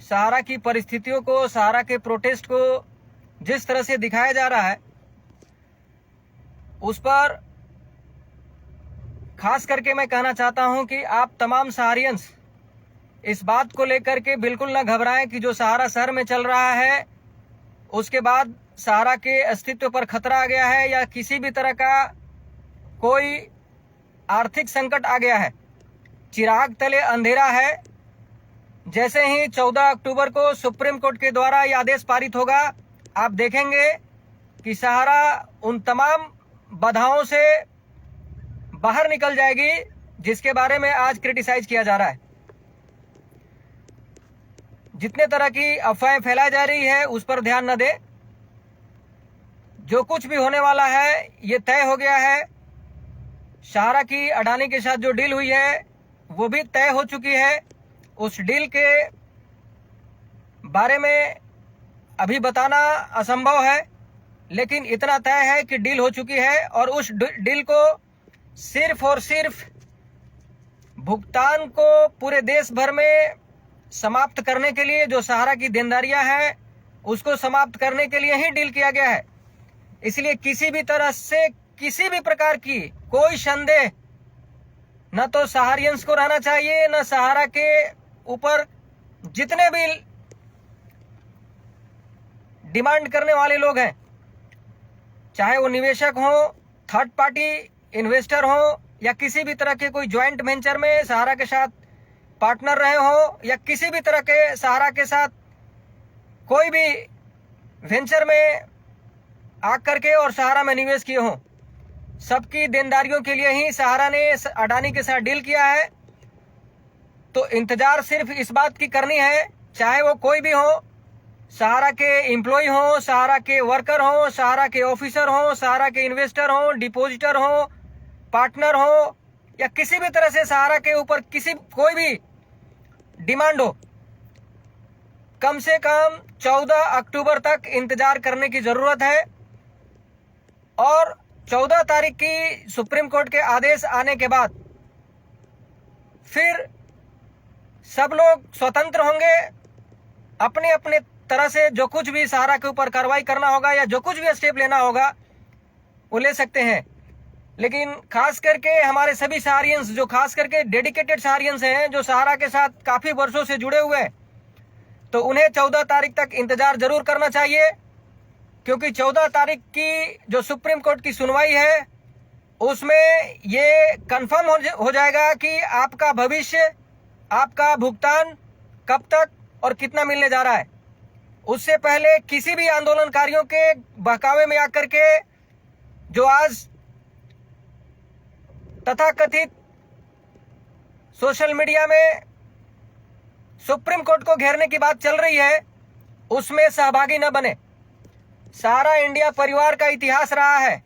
सहारा की परिस्थितियों को, सहारा के प्रोटेस्ट को जिस तरह से दिखाया जा रहा है, उस पर खास करके मैं कहना चाहता हूं कि आप तमाम सहारियंस इस बात को लेकर के बिल्कुल ना घबराएं कि जो सहारा शहर में चल रहा है उसके बाद सहारा के अस्तित्व पर खतरा आ गया है या किसी भी तरह का कोई आर्थिक संकट आ गया है। चिराग तले अंधेरा है। जैसे ही 14 अक्टूबर को सुप्रीम कोर्ट के द्वारा यह आदेश पारित होगा, आप देखेंगे कि सहारा उन तमाम बाधाओं से बाहर निकल जाएगी जिसके बारे में आज क्रिटिसाइज किया जा रहा है। जितने तरह की अफवाहें फैलाई जा रही है उस पर ध्यान न दे। जो कुछ भी होने वाला है ये तय हो गया है। सहारा की अडानी के साथ जो डील हुई है वो भी तय हो चुकी है। उस डील के बारे में अभी बताना असंभव है, लेकिन इतना तय है कि डील हो चुकी है और उस डील को सिर्फ और सिर्फ भुगतान को पूरे देश भर में समाप्त करने के लिए, जो सहारा की देनदारियां हैं उसको समाप्त करने के लिए ही डील किया गया है। इसलिए किसी भी तरह से किसी भी प्रकार की कोई संदेह न तो सहारियंस को रहना चाहिए, न सहारा के ऊपर जितने भी डिमांड करने वाले लोग हैं, चाहे वो निवेशक हो, थर्ड पार्टी इन्वेस्टर हो या किसी भी तरह के कोई ज्वाइंट वेंचर में सहारा के साथ पार्टनर रहे हो या किसी भी तरह के सहारा के साथ कोई भी वेंचर में आकर के और सहारा में निवेश किए हो, सबकी देनदारियों के लिए ही सहारा ने अडानी के साथ डील किया है। तो इंतजार सिर्फ इस बात की करनी है, चाहे वो कोई भी हो, सहारा के एम्प्लॉय हो, सहारा के वर्कर हो, सहारा के ऑफिसर हो, सहारा के इन्वेस्टर हो, डिपॉजिटर हो, पार्टनर हो या किसी भी तरह से सहारा के ऊपर कोई भी डिमांड हो, कम से कम 14 अक्टूबर तक इंतजार करने की जरूरत है। और 14 तारीख की सुप्रीम कोर्ट के आदेश आने के बाद फिर सब लोग स्वतंत्र होंगे, अपने अपने तरह से जो कुछ भी सहारा के ऊपर कार्रवाई करना होगा या जो कुछ भी स्टेप लेना होगा वो ले सकते हैं। लेकिन खास करके हमारे सभी सहारियंस, जो खास करके डेडिकेटेड सहारियंस हैं, जो सहारा के साथ काफी वर्षों से जुड़े हुए हैं, तो उन्हें 14 तारीख तक इंतजार जरूर करना चाहिए, क्योंकि 14 तारीख की जो सुप्रीम कोर्ट की सुनवाई है उसमें ये कंफर्म हो जाएगा कि आपका भविष्य, आपका भुगतान कब तक और कितना मिलने जा रहा है। उससे पहले किसी भी आंदोलनकारियों के बहकावे में आकर के जो आज तथाकथित सोशल मीडिया में सुप्रीम कोर्ट को घेरने की बात चल रही है, उसमें सहभागी न बने। सारा इंडिया परिवार का इतिहास रहा है।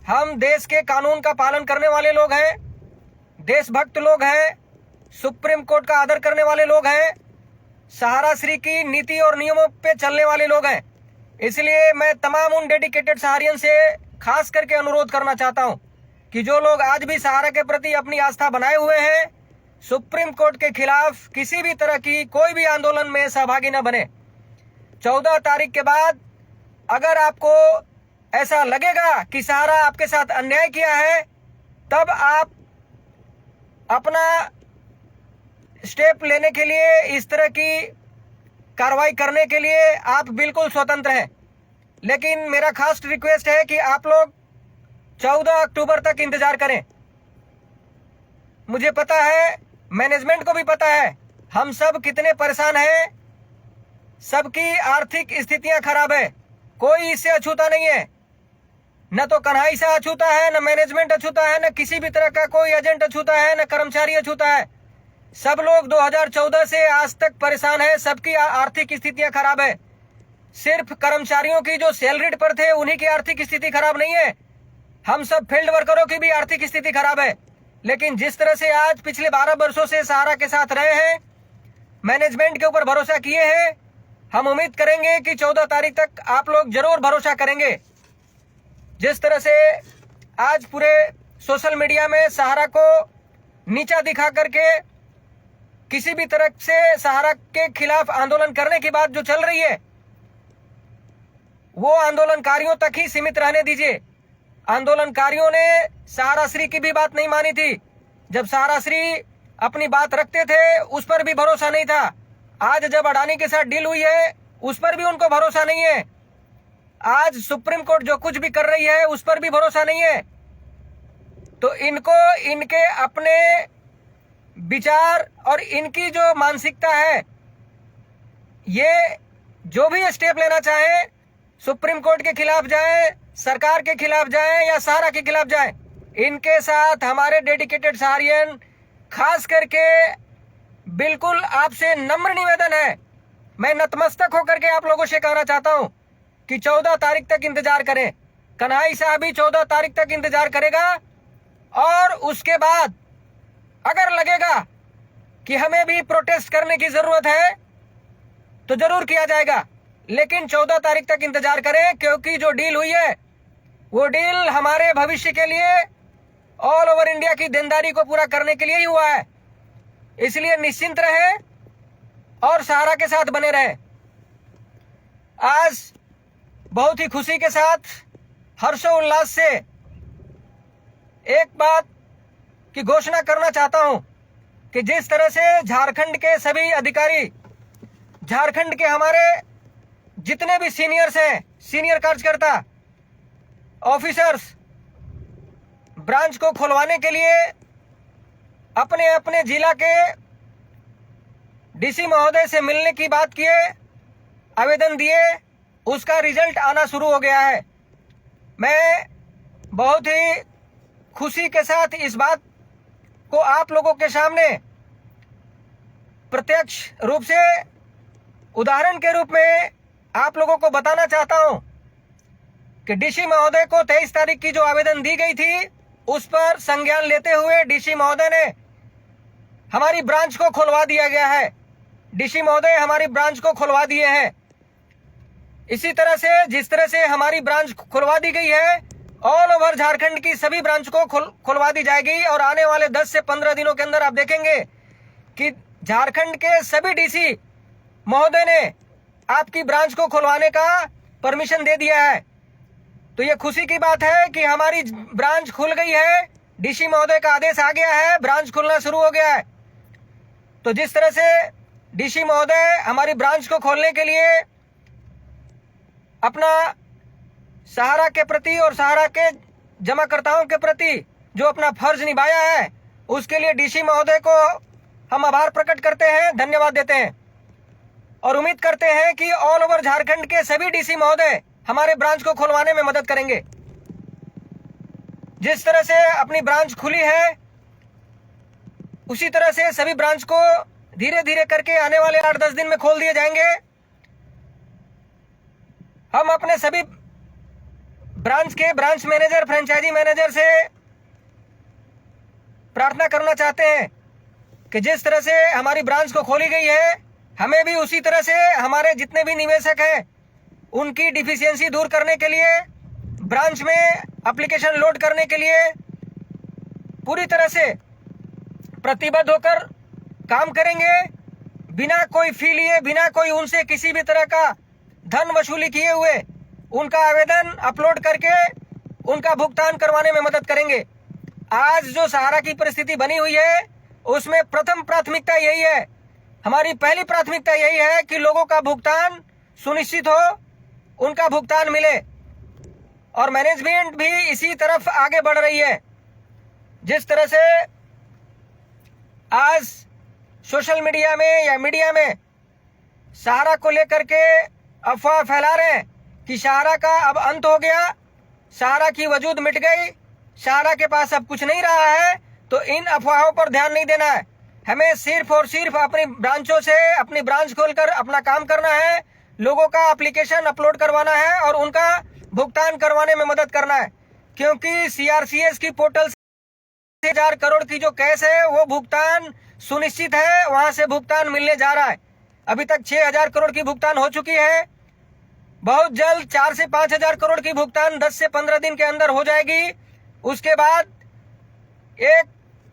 हम देश के कानून का पालन करने वाले लोग हैं, देशभक्त लोग हैं, सुप्रीम कोर्ट का आदर करने वाले लोग हैं, सहारा श्री की नीति और नियमों पे चलने वाले लोग हैं। इसलिए मैं तमाम उन डेडिकेटेड सहारियन से खास करके अनुरोध करना चाहता हूं कि जो लोग आज भी सहारा के प्रति अपनी आस्था बनाए हुए हैं, सुप्रीम कोर्ट के खिलाफ किसी भी तरह की कोई भी आंदोलन में सहभागी न बने। 14 तारीख के बाद अगर आपको ऐसा लगेगा कि सहारा आपके साथ अन्याय किया है, तब आप अपना स्टेप लेने के लिए, इस तरह की कार्रवाई करने के लिए आप बिल्कुल स्वतंत्र हैं। लेकिन मेरा खास रिक्वेस्ट है कि आप लोग 14 अक्टूबर तक इंतजार करें। मुझे पता है, मैनेजमेंट को भी पता है, हम सब कितने परेशान हैं, सबकी आर्थिक स्थितियां खराब है, कोई इससे अछूता नहीं है। न तो कन्हाई से अछूता है, न मैनेजमेंट अछूता है, न किसी भी तरह का कोई एजेंट अछूता है, न कर्मचारी अछूता है। सब लोग 2014 से आज तक परेशान है, सबकी आर्थिक स्थितियां खराब है। सिर्फ कर्मचारियों की जो सैलरीड पर थे उन्हीं की आर्थिक स्थिति खराब नहीं है, हम सब फील्ड वर्करों की भी आर्थिक स्थिति खराब है। लेकिन जिस तरह से आज पिछले 12 वर्षों से सहारा के साथ रहे हैं, मैनेजमेंट के ऊपर भरोसा किए हैं, हम उम्मीद करेंगे कि 14 तारीख तक आप लोग जरूर भरोसा करेंगे। जिस तरह से आज पूरे सोशल मीडिया में सहारा को नीचा दिखा करके किसी भी तरह से सहारा के खिलाफ आंदोलन करने की बात जो चल रही है वो आंदोलनकारियों तक ही सीमित रहने दीजिए। आंदोलनकारियों ने सहारा श्री की भी बात नहीं मानी थी। जब सहारा श्री अपनी बात रखते थे उस पर भी भरोसा नहीं था। आज जब अडानी के साथ डील हुई है उस पर भी उनको भरोसा नहीं है। आज सुप्रीम कोर्ट जो कुछ भी कर रही है उस पर भी भरोसा नहीं है। तो इनको इनके अपने विचार और इनकी जो मानसिकता है, ये जो भी स्टेप लेना चाहे, सुप्रीम कोर्ट के खिलाफ जाए, सरकार के खिलाफ जाए या सहारा के खिलाफ जाए, इनके साथ हमारे डेडिकेटेड सहारियन खास करके बिल्कुल आपसे नम्र निवेदन है। मैं नतमस्तक होकर के आप लोगों से कहना चाहता हूं कि 14 तारीख तक इंतजार करें। कन्हैया साहब भी 14 तारीख तक इंतजार करेगा और उसके बाद अगर लगेगा कि हमें भी प्रोटेस्ट करने की जरूरत है तो जरूर किया जाएगा, लेकिन 14 तारीख तक इंतजार करें, क्योंकि जो डील हुई है वो डील हमारे भविष्य के लिए ऑल ओवर इंडिया की देनदारी को पूरा करने के लिए ही हुआ है। इसलिए निश्चिंत रहे और सहारा के साथ बने रहे। आज बहुत ही खुशी के साथ हर्षोल्लास से एक बात की घोषणा करना चाहता हूं कि जिस तरह से झारखंड के सभी अधिकारी, झारखंड के हमारे जितने भी सीनियर्स हैं, सीनियर कार्यकर्ता, ऑफिसर्स, ब्रांच को खुलवाने के लिए अपने अपने जिला के डीसी महोदय से मिलने की बात किए, आवेदन दिए, उसका रिजल्ट आना शुरू हो गया है। मैं बहुत ही खुशी के साथ इस बात को आप लोगों के सामने प्रत्यक्ष रूप से उदाहरण के रूप में आप लोगों को बताना चाहता हूं कि डीसी महोदय को 23 तारीख की जो आवेदन दी गई थी उस पर संज्ञान लेते हुए डीसी महोदय ने हमारी ब्रांच को खुलवा दिया गया है। डीसी महोदय हमारी ब्रांच को खुलवा दिए हैं। इसी तरह से जिस तरह से हमारी ब्रांच खुलवा दी गई है, ऑल ओवर झारखंड की सभी ब्रांच को खुलवा दी जाएगी और आने वाले 10 से 15 दिनों के अंदर आप देखेंगे कि झारखंड के सभी डीसी महोदय ने आपकी ब्रांच को खुलवाने का परमिशन दे दिया है। तो ये खुशी की बात है कि हमारी ब्रांच खुल गई है, डीसी महोदय का आदेश आ गया है, ब्रांच खुलना शुरू हो गया है। तो जिस तरह से डीसी महोदय हमारी ब्रांच को खोलने के लिए अपना सहारा के प्रति और सहारा के जमाकर्ताओं के प्रति जो अपना फर्ज निभाया है, उसके लिए डीसी महोदय को हम आभार प्रकट करते हैं, धन्यवाद देते हैं और उम्मीद करते हैं कि ऑल ओवर झारखंड के सभी डीसी महोदय हमारे ब्रांच को खुलवाने में मदद करेंगे। जिस तरह से अपनी ब्रांच खुली है उसी तरह से सभी ब्रांच को धीरे धीरे करके आने वाले 8-10 दिन में खोल दिए जाएंगे। हम अपने सभी ब्रांच के ब्रांच मैनेजर, फ्रेंचाइजी मैनेजर से प्रार्थना करना चाहते हैं कि जिस तरह से हमारी ब्रांच को खोली गई है, हमें भी उसी तरह से हमारे जितने भी निवेशक हैं उनकी डिफिशियंसी दूर करने के लिए, ब्रांच में एप्लीकेशन लोड करने के लिए पूरी तरह से प्रतिबद्ध होकर काम करेंगे। बिना कोई फी लिए, बिना कोई उनसे किसी भी तरह का धन वसूली किए हुए उनका आवेदन अपलोड करके उनका भुगतान करवाने में मदद करेंगे। आज जो सहारा की परिस्थिति बनी हुई है उसमें प्रथम प्राथमिकता यही है, हमारी पहली प्राथमिकता यही है कि लोगों का भुगतान सुनिश्चित हो, उनका भुगतान मिले और मैनेजमेंट भी इसी तरफ आगे बढ़ रही है। जिस तरह से आज सोशल मीडिया में या मीडिया में सहारा को लेकर के अफवाह फैला रहे हैं कि सहारा का अब अंत हो गया, सहारा की वजूद मिट गई, सहारा के पास अब कुछ नहीं रहा है, तो इन अफवाहों पर ध्यान नहीं देना है। हमें सिर्फ और सिर्फ अपनी ब्रांचों से अपनी ब्रांच खोलकर अपना काम करना है, लोगों का एप्लीकेशन अपलोड करवाना है और उनका भुगतान करवाने में मदद करना है। क्योंकि सीआरसीएस की पोर्टल से 1000 करोड़ की जो कैश है वो भुगतान सुनिश्चित है, वहां से भुगतान मिलने जा रहा है। अभी तक 6000 करोड़ की भुगतान हो चुकी है, बहुत जल्द 4 से 5000 करोड़ की भुगतान 10 से 15 दिन के अंदर हो जाएगी। उसके बाद एक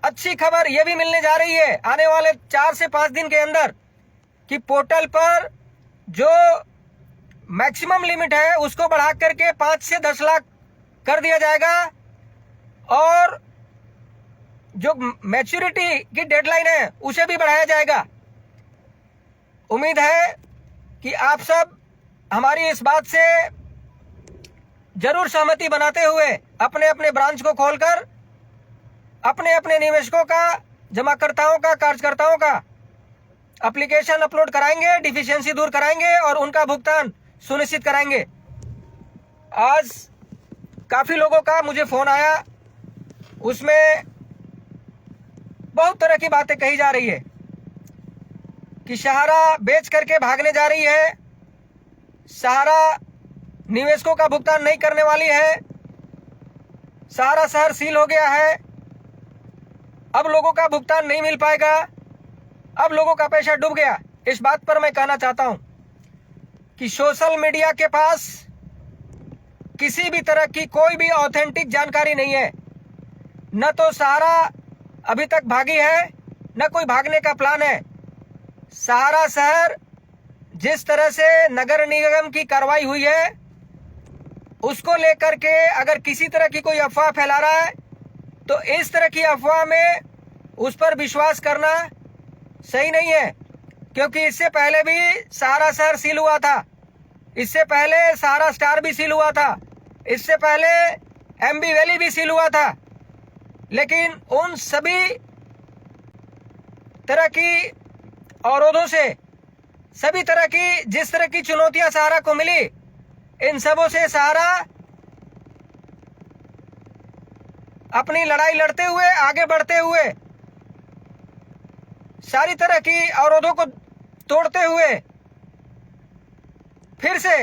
अच्छी खबर यह भी मिलने जा रही है आने वाले 4 से 5 दिन के अंदर कि पोर्टल पर जो मैक्सिमम लिमिट है उसको बढ़ा करके 5 से 10 लाख कर दिया जाएगा और जो मैच्योरिटी की डेडलाइन है उसे भी बढ़ाया जाएगा। उम्मीद है कि आप सब हमारी इस बात से जरूर सहमति बनाते हुए अपने अपने ब्रांच को खोलकर अपने अपने निवेशकों का, जमाकर्ताओं का, कार्यकर्ताओं का एप्लीकेशन अपलोड कराएंगे, डिफिशियंसी दूर कराएंगे और उनका भुगतान सुनिश्चित कराएंगे। आज काफी लोगों का मुझे फोन आया, उसमें बहुत तरह की बातें कही जा रही है कि सहारा बेच करके भागने जा रही है, सहारा निवेशकों का भुगतान नहीं करने वाली है, सहारा शहर सील हो गया है, अब लोगों का भुगतान नहीं मिल पाएगा, अब लोगों का पैसा डूब गया। इस बात पर मैं कहना चाहता हूं कि सोशल मीडिया के पास किसी भी तरह की कोई भी ऑथेंटिक जानकारी नहीं है। न तो सहारा अभी तक भागी है, न कोई भागने का प्लान है। सहारा शहर जिस तरह से नगर निगम की कार्रवाई हुई है उसको लेकर के अगर किसी तरह की कोई अफवाह फैला रहा है तो इस तरह की अफवाह में उस पर विश्वास करना सही नहीं है, क्योंकि इससे पहले भी सहारा शहर सील हुआ था, इससे पहले सहारा स्टार भी सील हुआ था, इससे पहले एमबी वैली भी सील हुआ था। लेकिन उन सभी तरह की अवरोधों से, सभी तरह की जिस तरह की चुनौतियां सहारा को मिली, इन सबों से सहारा अपनी लड़ाई लड़ते हुए, आगे बढ़ते हुए, सारी तरह की अवरोधों को तोड़ते हुए फिर से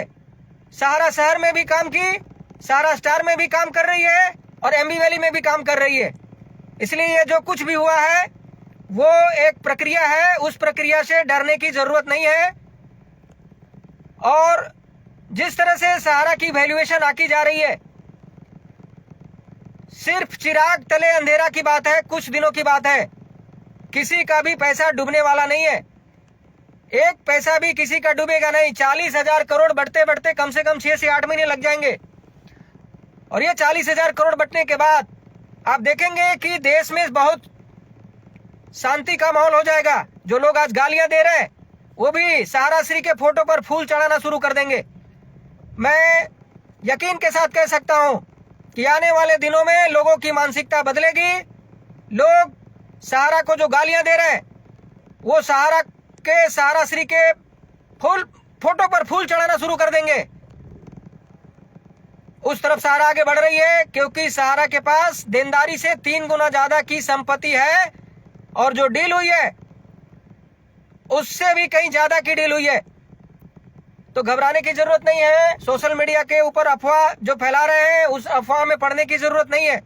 सहारा शहर में भी काम की, सहारा स्टार में भी काम कर रही है और एमबी वैली में भी काम कर रही है। इसलिए ये जो कुछ भी हुआ है वो एक प्रक्रिया है, उस प्रक्रिया से डरने की जरूरत नहीं है। और जिस तरह से सहारा की वैल्यूएशन आकी जा रही है, सिर्फ चिराग तले अंधेरा की बात है, कुछ दिनों की बात है, किसी का भी पैसा डूबने वाला नहीं है, एक पैसा भी किसी का डूबेगा नहीं। 40,000 करोड़ बढ़ते बढ़ते कम से कम 6 से 8 महीने लग जाएंगे और ये 40,000 करोड़ बढ़ने के बाद आप देखेंगे कि देश में बहुत शांति का माहौल हो जाएगा। जो लोग आज गालियां दे रहे हैं वो भी सहारा श्री के फोटो पर फूल चढ़ाना शुरू कर देंगे। मैं यकीन के साथ कह सकता हूं कि आने वाले दिनों में लोगों की मानसिकता बदलेगी। लोग सहारा को जो गालियां दे रहे हैं वो सहारा श्री के फोटो पर फूल चढ़ाना शुरू कर देंगे। उस तरफ सहारा आगे बढ़ रही है, क्योंकि सहारा के पास देनदारी से 3 गुना ज्यादा की संपत्ति है और जो डील हुई है उससे भी कहीं ज्यादा की डील हुई है। तो घबराने की जरूरत नहीं है। सोशल मीडिया के ऊपर अफवाह जो फैला रहे हैं उस अफवाह में पड़ने की जरूरत नहीं है।